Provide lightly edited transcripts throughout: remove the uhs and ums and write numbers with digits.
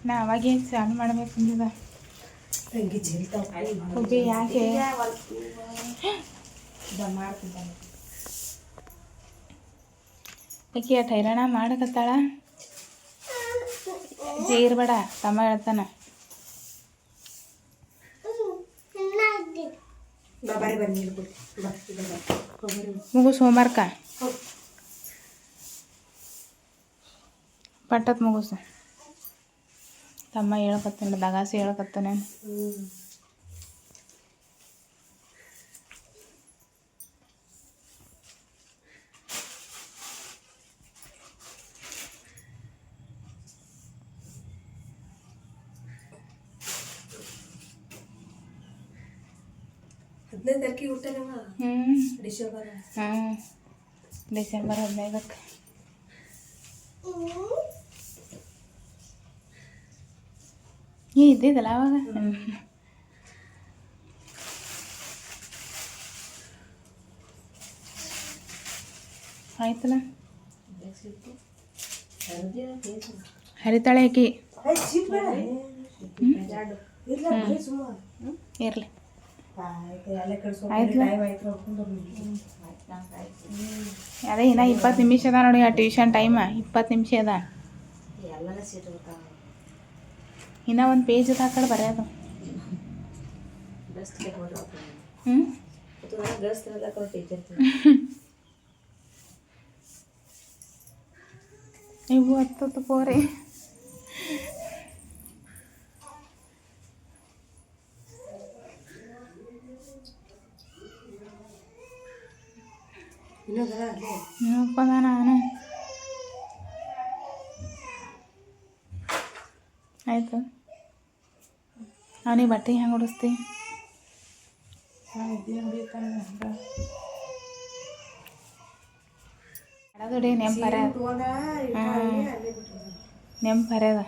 ನಾ ಅವಾಗೇ ಚಾಲು ಮಾಡ್ಬೇಕಂದಿದ ಹುಬ್ಬಿ ಯಾಕೆ ಆಕಿ ಅಟ್ ಹೈರಾಣ ಮಾಡಕತ್ತಾಳ. ಇರ್ಬೇಡ, ತಮ್ಮ ಹೇಳ್ತಾನ. ಮುಗಿಸ್ ಹೋಮ್ವರ್ಕ ಪಟ್ಟತ್ ಮುಗಿಸು. ತಮ್ಮ ಹೇಳ್ಕತ್ತಾನ, ದಗಾಸಿ ಹೇಳ್ಕತ್ತಾನೆ. ಡಿಸೆಂಬರ್ 15ಕ್ಕೆ. ನೀ ಇದ್ದಿದ್ದಲ್ಲ ಅವಾಗ. ಆಯ್ತಲ್ಲ, ಹರಿತಾಳೆ ಆಕಿ. ಇರಲಿ ಆಯ್ತಲ್ಲ. ಅದೇ ಇನ್ನ 20 ನಿಮಿಷ ಅದ ನೋಡಿ. ಆ ಟ್ಯೂಷನ್ ಟೈಮ್ 20 ನಿಮಿಷ ಅದ. ಇನ್ನ ಒಂದು ಪೇಜ್ ಅದ ಆ ಕಡೆ ಬರೆಯೋದು. ಇವು 10 ಕೋರಿ ನೋಡ್ಕೊಂಡ ನಾನು. ಆಯಿತು. ಅವನಿಗೆ ಬಟ್ಟೆ ಹೆಂಗೆ ಹೊಡಿಸ್ತಿ? ಅಡದೊಡಿ ನೆಂಪರ್ಯದ.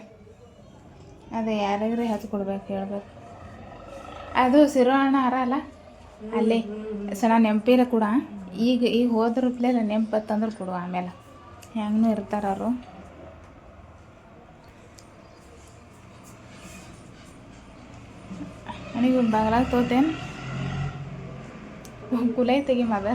ಅದೇ ಯಾರಿಗ್ರಿ ಹತ್ತು ಕೊಡ್ಬೇಕು ಹೇಳ್ಬೇಕು. ಅದು ಸಿರೋಹಣ ಹಾರ ಅಲ್ಲ ಅಲ್ಲಿ ಸಣ್ಣ ನೆಂಪಿರ ಕೂಡ. ಈಗ ಹೋದ್ರಪ್ಲೆ ನೆಂಪತ್ತಂದ್ರೆ ಕೊಡುವ. ಆಮೇಲೆ ಹೆಂಗೂ ಇರ್ತಾರ ಅವರು. ನನಗೆ ಬಾಗ್ಲಾಗ ತೋತೇನು ಕುಲೈ ತೆಗಿ ಮದ.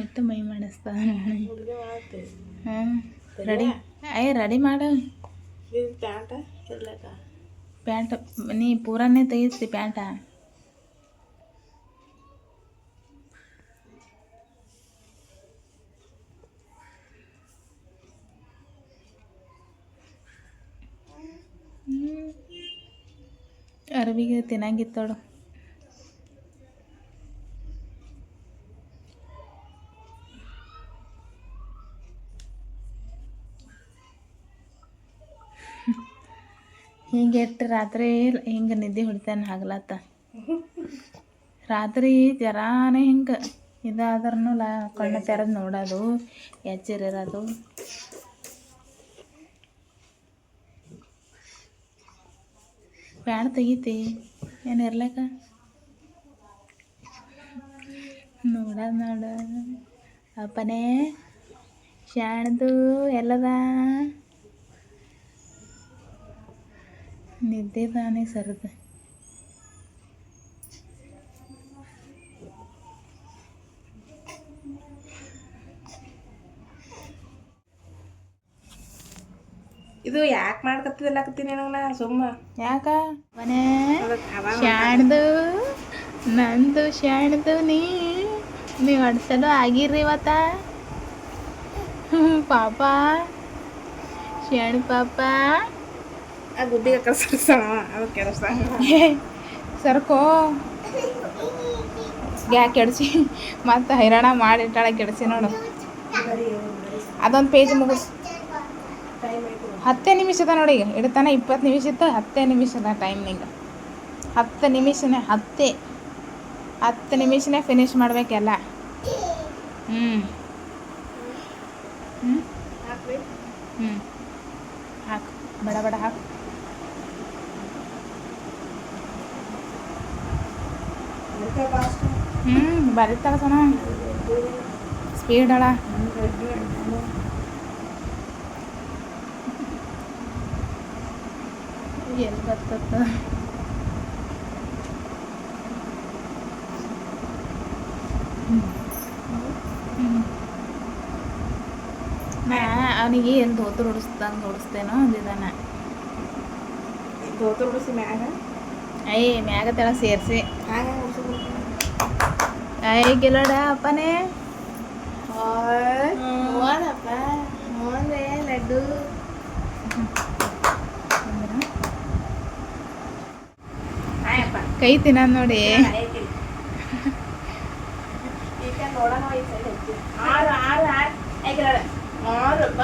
ಎತ್ತು ಮೈ ಮಾಡಿಸ್ತ. ಹಾಂ ರೆಡಿ ರೆಡಿ ಮಾಡು. ಪ್ಯಾಂಟ್ ನೀ ಪೂರಾನೇ ತೆಗಿಸ್ತಿ ಪ್ಯಾಂಟ. ಅರಬಿಗೆ ತಿನ್ನಂಗಿತ್ತೋಡು. ಹಿಂಗೆ ಎಟ್ಟು ರಾತ್ರಿ ಹಿಂಗೆ ನಿದ್ದೆ ಹೊಡಿತಾನೆ ಹಗಲತ್ತ. ರಾತ್ರಿ ಜರಾನೇ ಹಿಂಗೆ ಇದಾದ್ರೂ ಕಣ್ಣು ತೆರೆದು ನೋಡೋದು, ಎಚ್ಚರಿರೋದು. ಪ್ಯಾಂಟ್ ತೆಗಿತಿ ಏನು ಇರ್ಲಕ್ಕ ನೋಡ ಅಪ್ಪನೇ ಶಾಣದು ಎಲ್ಲದ ನಿದ್ದೆ ತಾನೇ ಸರದ. ಇದು ಯಾಕೆ ಮಾಡ್ಕತ್ತಿದಲ್ಲಾಕತ್ತೀನಿ ನಾ ಸುಮ್ಮ. ಯಾಕ ಮನೆ ಶಾಣದು ನಂದು ಶಾಣದು ನೀವು ಅಡ್ಸಲು ಆಗಿರ್ರಿ ಇವತ್ತ. ಪಾಪ ಶಾಣ ಪಾಪ. ಆ ಗುಡ್ಡಿಗೆ ಕರ್ಸಣ ಅದು ಕೆಲಸ ಸರ್ಕೋ ಗ್ಯಾ ಕೆಡ್ಸಿ ಮತ್ತು ಹೈರಾಣ ಮಾಡಿಟ್ಟಾಳೆ ಕೆಡಿಸಿ ನೋಡು. ಅದೊಂದು ಪೇಜ್ ಮುಗಿಸ್. 10 ನಿಮಿಷ ಅದ ನೋಡಿ. ಇಡ್ತಾನೆ 20 ನಿಮಿಷ ಇತ್ತು. 10 ನಿಮಿಷ ಅದ ಟೈಮ್. ನಿಂಗೆ 10 ನಿಮಿಷನೇ 10 ನಿಮಿಷನೇ ಫಿನಿಷ್ ಮಾಡಬೇಕೆಲ್ಲ. ಬಡ ಬಡ ಹಾಕು. ಬರೀತಾಳ ಸಣ ಸ್ಪೀಡ್ ಅಳ. ಎಲ್ಲಿ ಬರ್ತತ್ತ ನಾ ಅವನಿಗೆ ಏನು ಧೋತ್ರ ಉಡಿಸ್ದಂಗೆ ಉಡಿಸ್ತೇನೋ ಅಂದಿದ್ದಾನ. ದೋತ್ರ ಉಡಿಸಿ ಮ್ಯಾಗ ಅಯ್ಯ ಮ್ಯಾಗ ತೆಳ ಸೇರಿಸಿ ಹ್ಯಾಂಗ ಉಡ್ಸೋದು? ಅಯ್ಯ ಗೆಲ್ಲೋಡ ಅಪ್ಪನೇ ಹೋದಪ್ಪ ಹೋದೆ ಲಡ್ಡು. ಆಯಪ್ಪ ಕೈ ತಿನ್ನೋದು ನೋಡಿ. ಈಗ ನೋಡೋಣ ಈ ಸೈಡ್ ಐತಿ. ಆರು ಆರು ಆರು ಐಕ್ರಲ್ಲ ಆರಪ್ಪ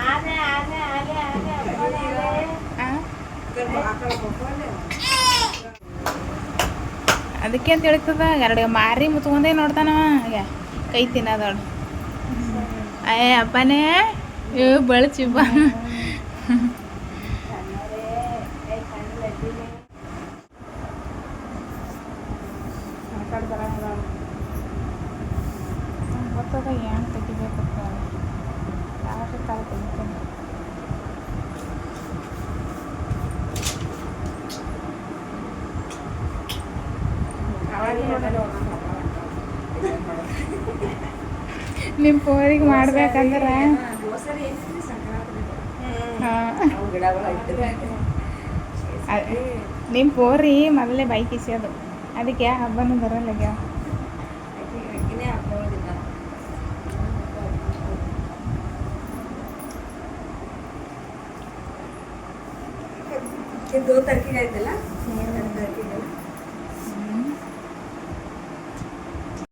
ಆನೆ ಆನೆ ಆನೆ ಆನೆ ಆ? ಅದಕ್ಕೆ ಅಂತ ಹೇಳ್ತದ ಎರಡು ಮಾರಿ ಮುತ್ಕೊಂಡೇ ನೋಡ್ತಾನವ. ಆಗ ಕೈ ತಿನ್ನೋದವಳು. ಅಯ್ಯ ಅಪ್ಪನೇ ಇವ್ ಬಳಚಿಬ್ಬ. ಗೊತ್ತದ ಏನು ತೆಗಿಬೇಕಂತ ಯಾವ ಕಾಲ ತೆಗಿತೇನೆ. ನಿಮ್ಮ ಪೋರಿಗೆ ಮಾಡ್ಬೇಕಂದ್ರೆ ನಿಮ್ಮ ಪೋರಿ ಮೊದಲೇ ಬೈಕ್ ಇಸೋದು, ಅದಕ್ಕೆ ಹಬ್ಬನೂ ಬರಲ್ಲ. दो तारखेला ಆಯ್ತಲ್ಲ, 2 ತಾರೀಕಿಗೆ